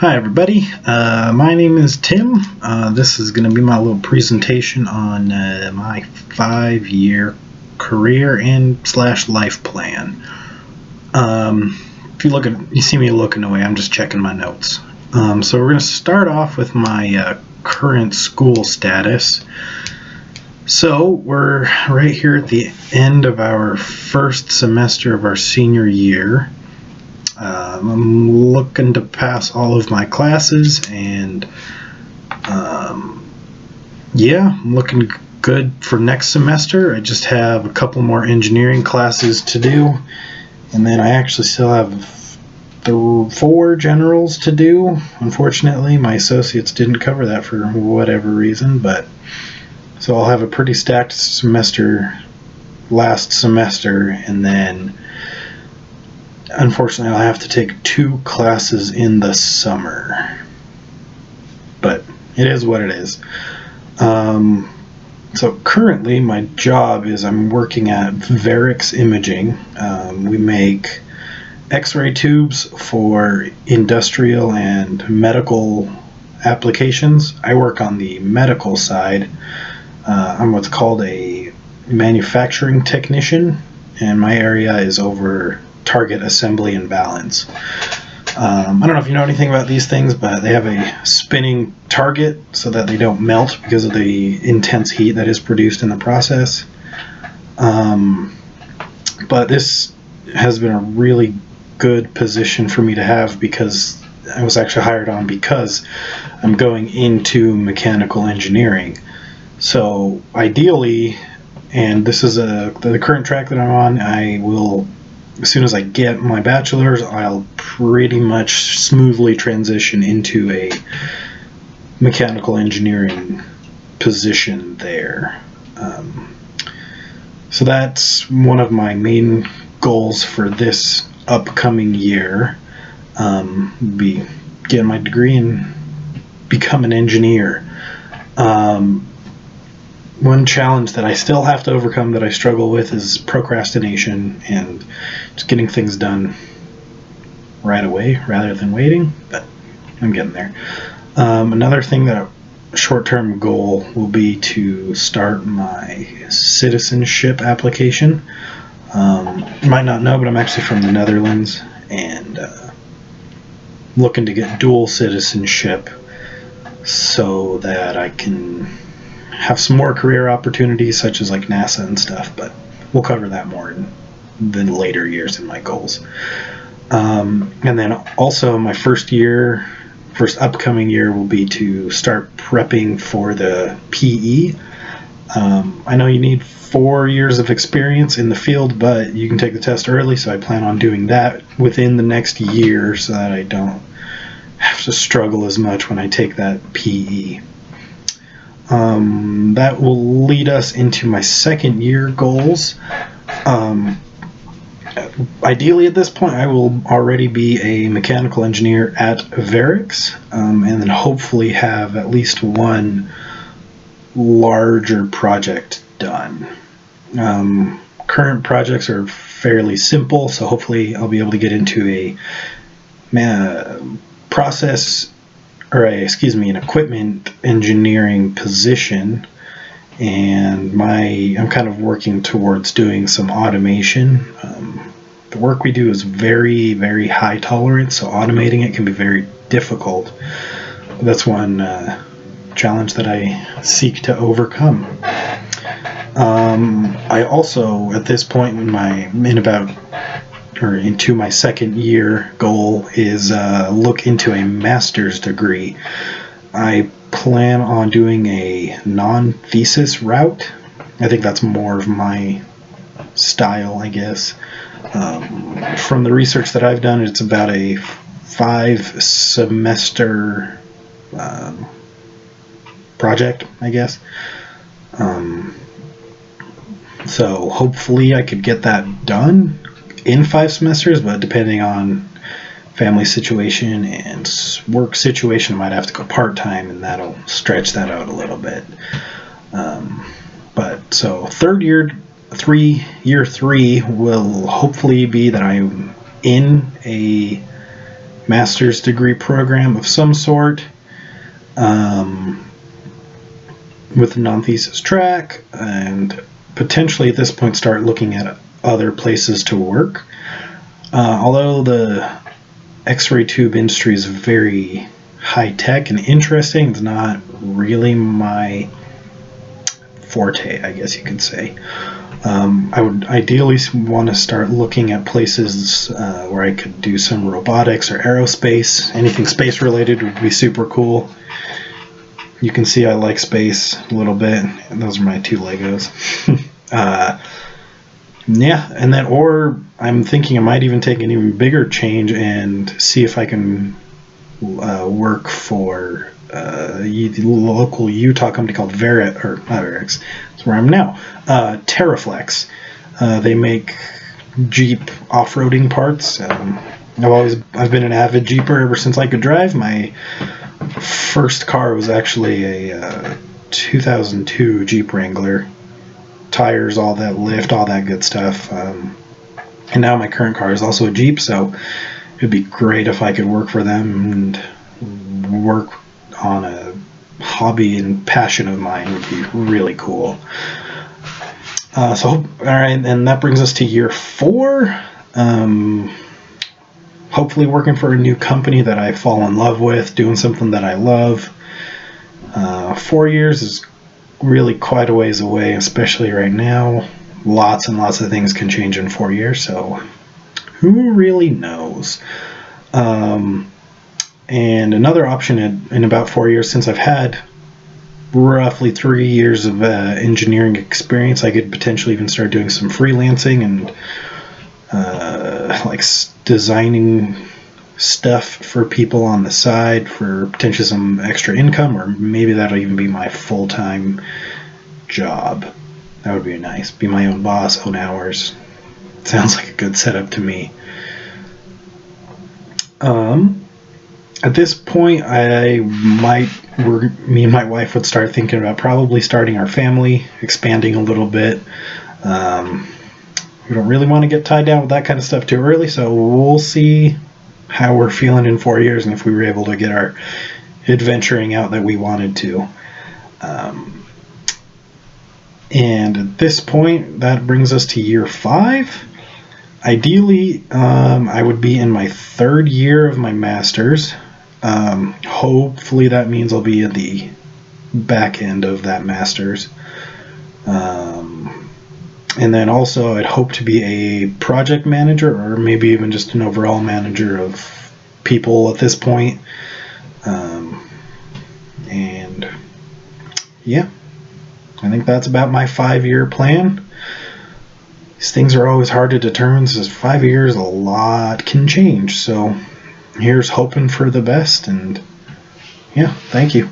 Hi everybody, my name is Tim. This is going to be my little presentation on my 5-year career and slash life plan. If you see me looking away, I'm just checking my notes. So we're going to start off with my current school status. So we're right here at the end of our first semester of our senior year. I'm looking to pass all of my classes, and yeah, I'm looking good for next semester. I just have a couple more engineering classes to do, and then I actually still have 4 generals to do. Unfortunately, my associates didn't cover that for whatever reason, but so I'll have a pretty stacked semester last semester, and then unfortunately, I'll have to take 2 classes in the summer. But it is what it is. So currently, my job is I'm working at Verix Imaging. We make X-ray tubes for industrial and medical applications. I work on the medical side. I'm what's called a manufacturing technician, and my area is over target assembly and balance. I don't know if you know anything about these things, but they have a spinning target so that they don't melt because of the intense heat that is produced in the process. But this has been a really good position for me to have because I was actually hired on because I'm going into mechanical engineering. So ideally, and this is the current track that I'm on, I will, as soon as I get my bachelor's, I'll pretty much smoothly transition into a mechanical engineering position there. So that's one of my main goals for this upcoming year. Be getting my degree and become an engineer. One challenge that I still have to overcome that I struggle with is procrastination and just getting things done right away rather than waiting, but I'm getting there. Another thing that a short-term goal will be to start my citizenship application. You might not know, but I'm actually from the Netherlands, and looking to get dual citizenship so that I can have some more career opportunities such as like NASA and stuff, but we'll cover that more in the later years in my goals. And then also my first upcoming year will be to start prepping for the PE. I know you need 4 years of experience in the field, but you can take the test early, so I plan on doing that within the next year so that I don't have to struggle as much when I take that PE. That will lead us into my second year goals. Ideally at this point I will already be a mechanical engineer at Verix, and then hopefully have at least one larger project done. Current projects are fairly simple, so hopefully I'll be able to get into an equipment engineering position, and I'm kind of working towards doing some automation. The work we do is very, very high tolerance, so automating it can be very difficult. That's one challenge that I seek to overcome. I also, at this point into my second year goal is look into a master's degree. I plan on doing a non-thesis route. I think that's more of my style, I guess. From the research that I've done, it's about a 5-semester project, I guess. So hopefully I could get that done in 5 semesters, but depending on family situation and work situation, I might have to go part-time, and that'll stretch that out a little bit. But so year 3 will hopefully be that I'm in a master's degree program of some sort, with a non-thesis track, and potentially at this point start looking at other places to work. Although the X-ray tube industry is very high-tech and interesting, it's not really my forte, I guess you could say. I would ideally want to start looking at places where I could do some robotics or aerospace. Anything space related would be super cool. You can see I like space a little bit, and those are my 2 Legos. Yeah, and then, or I'm thinking I might even take an even bigger change and see if I can work for the local Utah company called Verix. That's where I'm now. Terraflex. They make Jeep off-roading parts. I've been an avid Jeeper ever since I could drive. My first car was actually a 2002 Jeep Wrangler. Tires, all that, lift, all that good stuff. And now my current car is also a Jeep, so it'd be great if I could work for them and work on a hobby and passion of mine. Would be really cool. All right, and that brings us to year 4. Hopefully working for a new company that I fall in love with, doing something that I love. 4 years is really quite a ways away, especially right now. Lots and lots of things can change in 4 years, so who really knows? And another option in about 4 years, since I've had roughly 3 years of engineering experience, I could potentially even start doing some freelancing and designing stuff for people on the side for potentially some extra income, or maybe that'll even be my full-time job. That would be nice. Be my own boss, own hours. Sounds like a good setup to me. At this point, me and my wife would start thinking about probably starting our family, expanding a little bit. We don't really want to get tied down with that kind of stuff too early, so we'll see how we're feeling in 4 years and if we were able to get our adventuring out that we wanted to. And at this point, that brings us to year 5. Ideally, I would be in my 3rd year of my master's. Hopefully that means I'll be at the back end of that master's. And then also I'd hope to be a project manager, or maybe even just an overall manager of people at this point. And yeah, I think that's about my 5-year plan. These things are always hard to determine, since 5 years, a lot can change. So here's hoping for the best, and yeah, thank you.